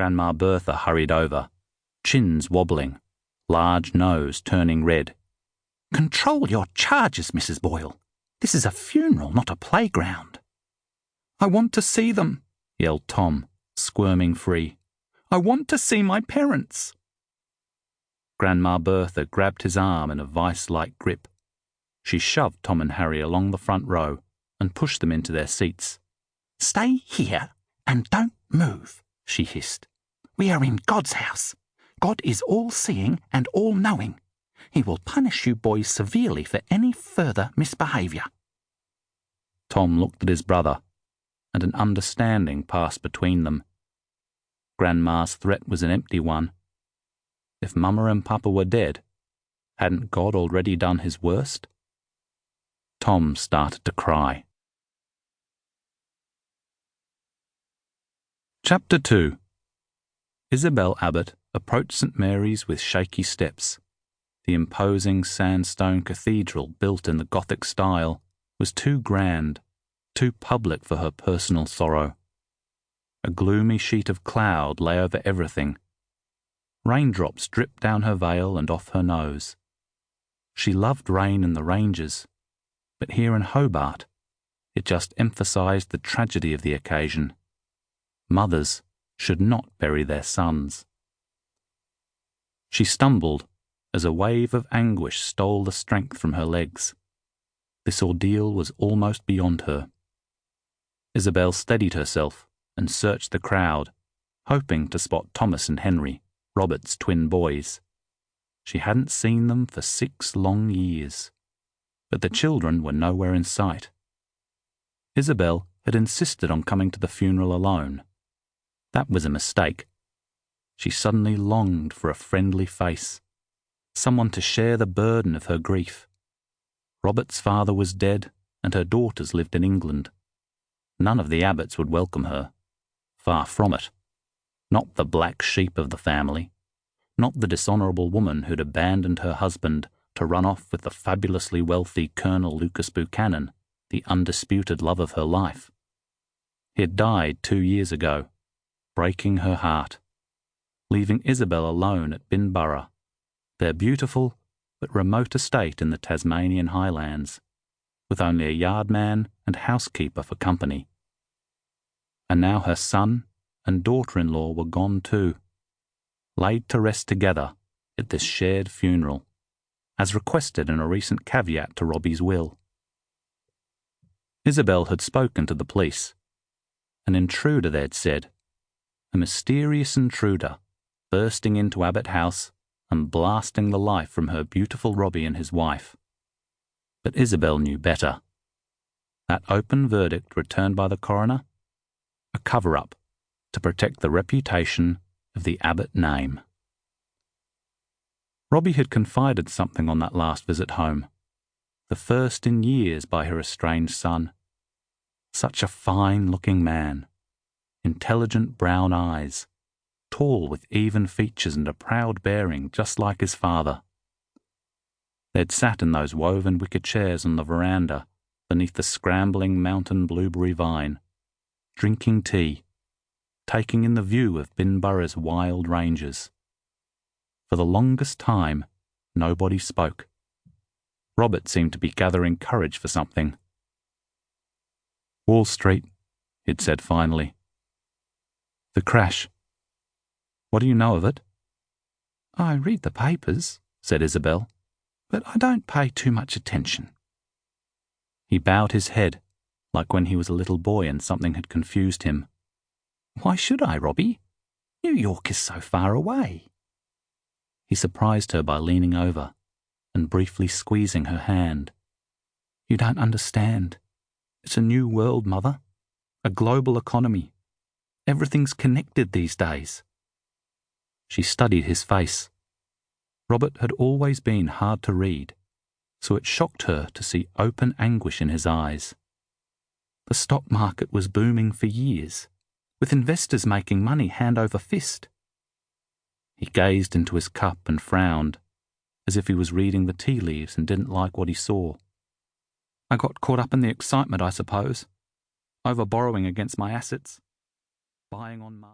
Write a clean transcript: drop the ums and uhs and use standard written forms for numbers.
Grandma Bertha hurried over, chins wobbling, large nose turning red. "Control your charges, Mrs. Boyle. This is a funeral, not a playground." "I want to see them," yelled Tom, squirming free. "I want to see my parents." Grandma Bertha grabbed his arm in a vice-like grip. She shoved Tom and Harry along the front row and pushed them into their seats. "Stay here and don't move," she hissed. "We are in God's house. God is all-seeing and all-knowing. He will punish you boys severely for any further misbehaviour." Tom looked at his brother, and an understanding passed between them. Grandma's threat was an empty one. If Mama and Papa were dead, hadn't God already done his worst? Tom started to cry. Chapter 2. Isabel Abbott approached St. Mary's with shaky steps. The imposing sandstone cathedral built in the Gothic style was too grand, too public for her personal sorrow. A gloomy sheet of cloud lay over everything. Raindrops dripped down her veil and off her nose. She loved rain in the ranges, but here in Hobart, it just emphasised the tragedy of the occasion. Mothers should not bury their sons. She stumbled as a wave of anguish stole the strength from her legs. This ordeal was almost beyond her. Isabel steadied herself and searched the crowd, hoping to spot Thomas and Henry, Robert's twin boys. She hadn't seen them for 6 long years, but the children were nowhere in sight. Isabel had insisted on coming to the funeral alone. That was a mistake. She suddenly longed for a friendly face, someone to share the burden of her grief. Robert's father was dead, and her daughters lived in England. None of the Abbotts would welcome her. Far from it. Not the black sheep of the family. Not the dishonourable woman who'd abandoned her husband to run off with the fabulously wealthy Colonel Lucas Buchanan, the undisputed love of her life. He had died 2 years ago, breaking her heart, leaving Isabel alone at Binburra, their beautiful but remote estate in the Tasmanian highlands, with only a yardman and housekeeper for company. And now her son and daughter-in-law were gone too, laid to rest together at this shared funeral, as requested in a recent caveat to Robbie's will. Isabel had spoken to the police. An intruder, they'd said, a mysterious intruder, bursting into Abbott House and blasting the life from her beautiful Robbie and his wife. But Isabel knew better. That open verdict returned by the coroner? A cover-up to protect the reputation of the Abbott name. Robbie had confided something on that last visit home, the first in years by her estranged son. Such a fine-looking man, intelligent brown eyes, tall with even features and a proud bearing just like his father. They'd sat in those woven wicker chairs on the veranda beneath the scrambling mountain blueberry vine, drinking tea, taking in the view of Binburra's wild ranges. For the longest time, nobody spoke. Robert seemed to be gathering courage for something. "Wall Street," he'd said finally. "The crash. What do you know of it?" "I read the papers," said Isabel, "but I don't pay too much attention." He bowed his head, like when he was a little boy and something had confused him. "Why should I, Robbie? New York is so far away." He surprised her by leaning over and briefly squeezing her hand. "You don't understand. It's a new world, Mother. A global economy. Everything's connected these days." She studied his face. Robert had always been hard to read, so it shocked her to see open anguish in his eyes. The stock market was booming for years, with investors making money hand over fist. He gazed into his cup and frowned, as if he was reading the tea leaves and didn't like what he saw. "I got caught up in the excitement, I suppose. Over-borrowing against my assets. Buying on market."